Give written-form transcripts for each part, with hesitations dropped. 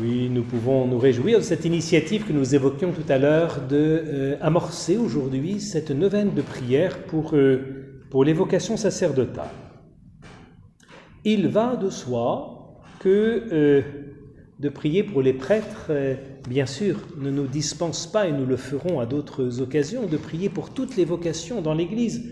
Oui, nous pouvons nous réjouir de cette initiative que nous évoquions tout à l'heure de amorcer aujourd'hui cette neuvaine de prière pour l'évocation sacerdotale. Il va de soi que de prier pour les prêtres, bien sûr, ne nous dispense pas, et nous le ferons à d'autres occasions, de prier pour toutes les vocations dans l'Église.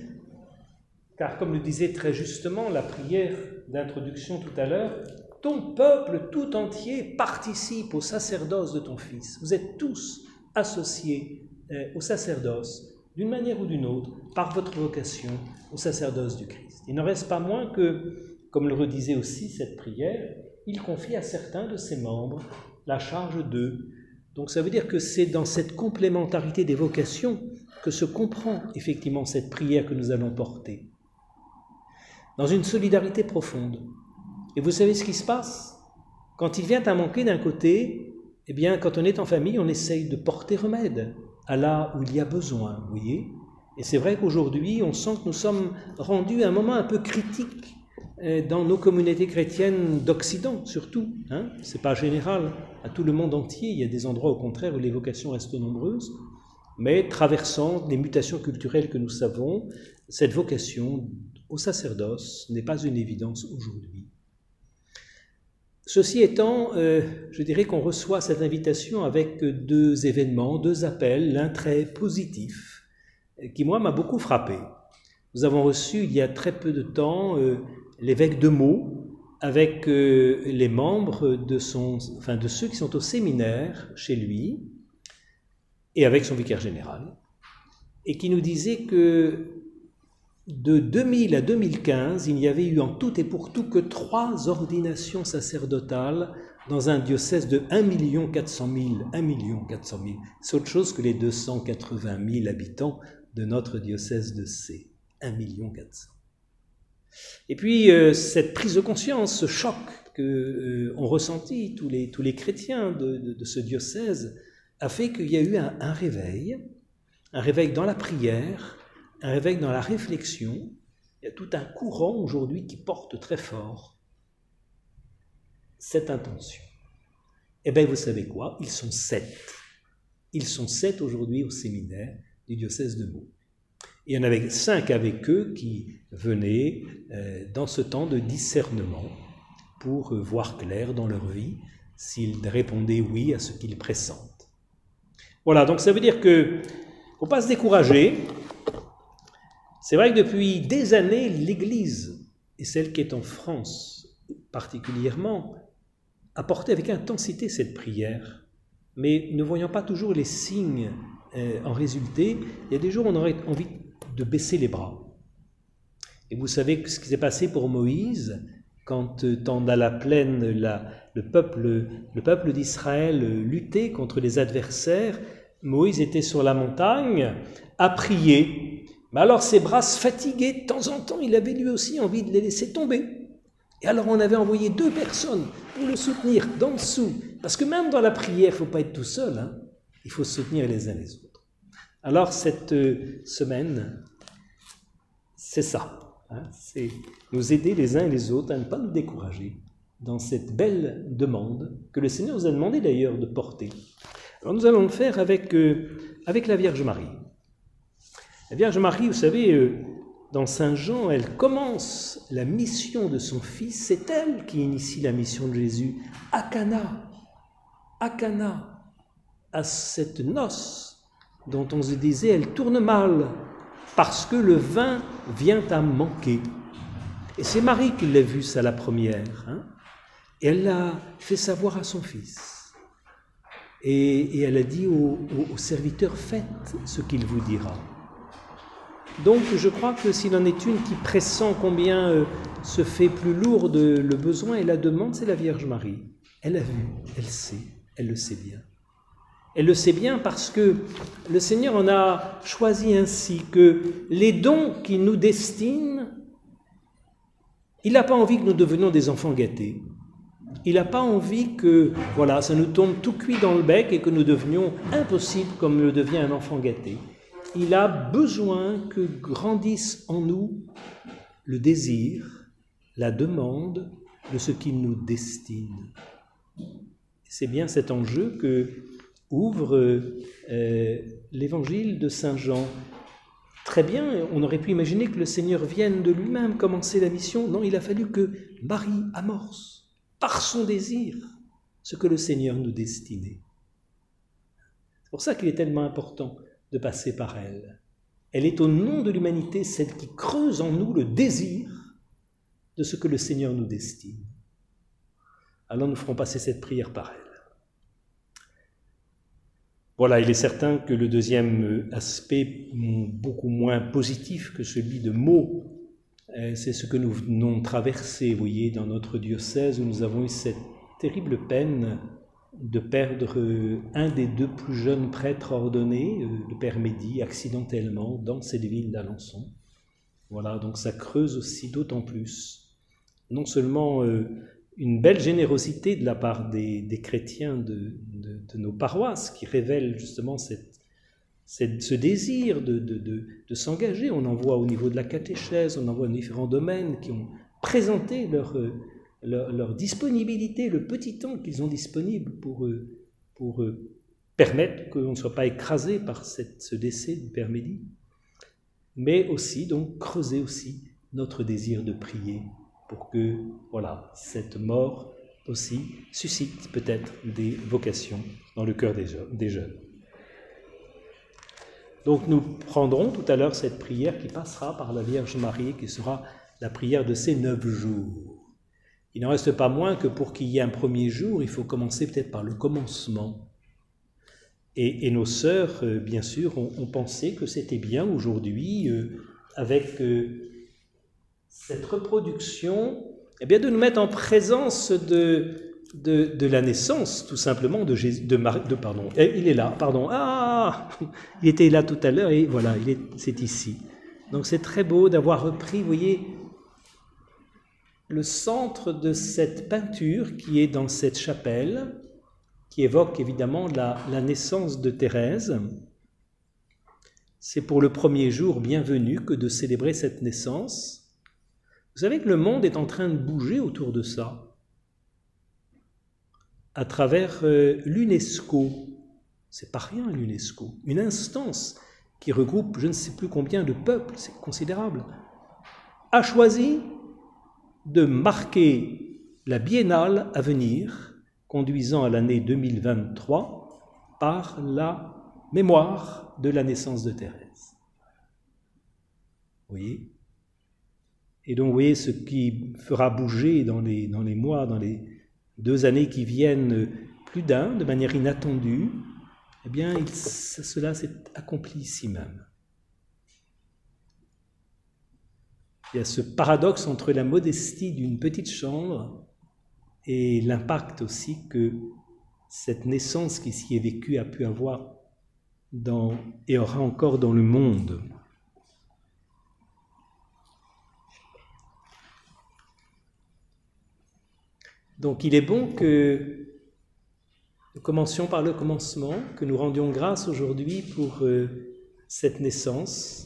Car comme le disait très justement la prière d'introduction tout à l'heure, ton peuple tout entier participe au sacerdoce de ton Fils. Vous êtes tous associés au sacerdoce, d'une manière ou d'une autre, par votre vocation au sacerdoce du Christ. Il n'en reste pas moins que, comme le redisait aussi cette prière, il confie à certains de ses membres la charge d'eux. Donc ça veut dire que c'est dans cette complémentarité des vocations que se comprend effectivement cette prière que nous allons porter. Dans une solidarité profonde. Et vous savez ce qui se passe? Quand il vient à manquer d'un côté, eh bien, quand on est en famille, on essaye de porter remède à là où il y a besoin, vous voyez? Et c'est vrai qu'aujourd'hui, on sent que nous sommes rendus à un moment un peu critique dans nos communautés chrétiennes d'Occident, surtout. Ce n'est pas général, à tout le monde entier. Il y a des endroits, au contraire, où les vocations restent nombreuses. Mais traversant les mutations culturelles que nous savons, cette vocation au sacerdoce n'est pas une évidence aujourd'hui. Ceci étant, je dirais qu'on reçoit cette invitation avec deux événements, deux appels, l'un très positif, qui moi m'a beaucoup frappé. Nous avons reçu il y a très peu de temps l'évêque de Meaux avec les membres de ceux qui sont au séminaire chez lui et avec son vicaire général, et qui nous disait que de 2000 à 2015, il n'y avait eu en tout et pour tout que 3 ordinations sacerdotales dans un diocèse de 1 400 000. 1 400 000. C'est autre chose que les 280 000 habitants de notre diocèse de C. 1 400 000. Et puis, cette prise de conscience, ce choc qu'ont ressenti tous les chrétiens de ce diocèse, a fait qu'il y a eu un réveil dans la prière, un réveil dans la réflexion. Il y a tout un courant aujourd'hui qui porte très fort cette intention. Eh bien, vous savez quoi? Ils sont 7. Ils sont 7 aujourd'hui au séminaire du diocèse de Meaux. Il y en avait 5 avec eux qui venaient dans ce temps de discernement pour voir clair dans leur vie s'ils répondaient oui à ce qu'ils pressentent. Voilà, donc ça veut dire qu'il ne faut pas se décourager. C'est vrai que depuis des années, l'Église, et celle qui est en France particulièrement, a porté avec intensité cette prière, mais ne voyant pas toujours les signes en résulter, il y a des jours où on aurait envie de baisser les bras. Et vous savez ce qui s'est passé pour Moïse, quand dans la plaine, le peuple d'Israël luttait contre les adversaires. Moïse était sur la montagne à prier. Mais alors ses bras se fatiguaient, de temps en temps, il avait lui aussi envie de les laisser tomber. Et alors on avait envoyé 2 personnes pour le soutenir d'en dessous. Parce que même dans la prière, il ne faut pas être tout seul, il faut se soutenir les uns les autres. Alors cette semaine, c'est ça, c'est nous aider les uns et les autres à ne pas nous décourager dans cette belle demande que le Seigneur nous a demandé d'ailleurs de porter. Alors nous allons le faire avec la Vierge Marie. La Vierge Marie, vous savez, dans Saint Jean, elle commence la mission de son Fils. C'est elle qui initie la mission de Jésus à Cana, à cette noce dont on se disait, elle tourne mal parce que le vin vient à manquer. Et c'est Marie qui l'a vu ça la première. Et elle l'a fait savoir à son Fils. Et elle a dit aux serviteurs, faites ce qu'il vous dira. Donc je crois que s'il en est une qui pressent combien se fait plus lourde le besoin et la demande, c'est la Vierge Marie. Elle a vu, elle sait, elle le sait bien. Elle le sait bien parce que le Seigneur en a choisi ainsi que les dons qu'il nous destine, il n'a pas envie que nous devenions des enfants gâtés. Il n'a pas envie que ça nous tombe tout cuit dans le bec et que nous devenions impossibles comme le devient un enfant gâté. Il a besoin que grandisse en nous le désir, la demande de ce qu'il nous destine. C'est bien cet enjeu que ouvre l'évangile de Saint Jean. Très bien, on aurait pu imaginer que le Seigneur vienne de lui-même commencer la mission. Non, il a fallu que Marie amorce, par son désir, ce que le Seigneur nous destinait. C'est pour ça qu'il est tellement important de passer par elle. Elle est au nom de l'humanité celle qui creuse en nous le désir de ce que le Seigneur nous destine. Alors nous ferons passer cette prière par elle. Voilà, il est certain que le deuxième aspect, beaucoup moins positif que celui de mots, c'est ce que nous venons traverser, vous voyez, dans notre diocèse où nous avons eu cette terrible peine de perdre un des deux plus jeunes prêtres ordonnés, le père Mehdi, accidentellement dans cette ville d'Alençon. Voilà, donc ça creuse aussi d'autant plus. Non seulement une belle générosité de la part des chrétiens de nos paroisses qui révèlent justement ce désir de s'engager. On en voit au niveau de la catéchèse, on en voit dans différents domaines qui ont présenté leur disponibilité, le petit temps qu'ils ont disponible pour permettre qu'on ne soit pas écrasé par ce décès du père Mehdi, mais aussi donc creuser aussi notre désir de prier pour que voilà, cette mort aussi suscite peut-être des vocations dans le cœur des jeunes. Donc nous prendrons tout à l'heure cette prière qui passera par la Vierge Marie, qui sera la prière de ces 9 jours. Il n'en reste pas moins que pour qu'il y ait un premier jour, il faut commencer peut-être par le commencement. Et nos sœurs, bien sûr, ont pensé que c'était bien aujourd'hui, avec cette reproduction, eh bien, de nous mettre en présence de la naissance, tout simplement, de Jésus, pardon. Il est là, pardon. Ah, il était là tout à l'heure et voilà, c'est ici. Donc c'est très beau d'avoir repris, vous voyez, le centre de cette peinture qui est dans cette chapelle, qui évoque évidemment la naissance de Thérèse. C'est pour le premier jour bienvenu que de célébrer cette naissance. Vous savez que le monde est en train de bouger autour de ça, à travers l'UNESCO. C'est pas rien l'UNESCO, une instance qui regroupe je ne sais plus combien de peuples, c'est considérable, a choisi de marquer la biennale à venir, conduisant à l'année 2023, par la mémoire de la naissance de Thérèse. Vous voyez ? Et donc, vous voyez, ce qui fera bouger dans les mois, dans les 2 années qui viennent, plus d'un, de manière inattendue, eh bien, cela s'est accompli ici même. Il y a ce paradoxe entre la modestie d'une petite chambre et l'impact aussi que cette naissance qui s'y est vécue a pu avoir et aura encore dans le monde. Donc il est bon que nous commencions par le commencement, que nous rendions grâce aujourd'hui pour cette naissance.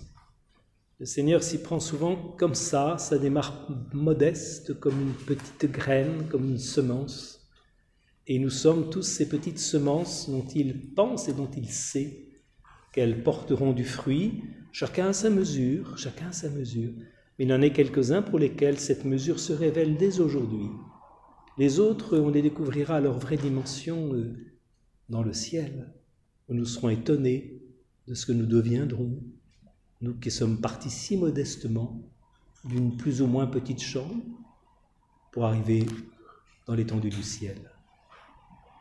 Le Seigneur s'y prend souvent comme ça démarre modeste, comme une petite graine, comme une semence. Et nous sommes tous ces petites semences dont il pense et dont il sait qu'elles porteront du fruit, chacun à sa mesure, chacun à sa mesure. Mais il en est quelques-uns pour lesquels cette mesure se révèle dès aujourd'hui. Les autres, on les découvrira à leur vraie dimension dans le ciel, où nous serons étonnés de ce que nous deviendrons, nous qui sommes partis si modestement d'une plus ou moins petite chambre pour arriver dans l'étendue du ciel.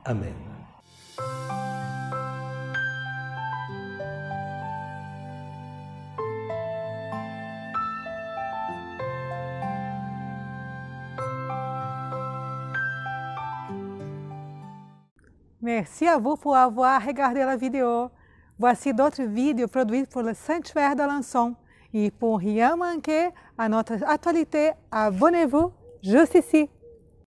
Amen. Merci à vous pour avoir regardé la vidéo. Voici d'autres vidéos produites pour le Sanctuaire d'Alençon. Et pour rien manquer à notre actualité, abonnez-vous juste ici.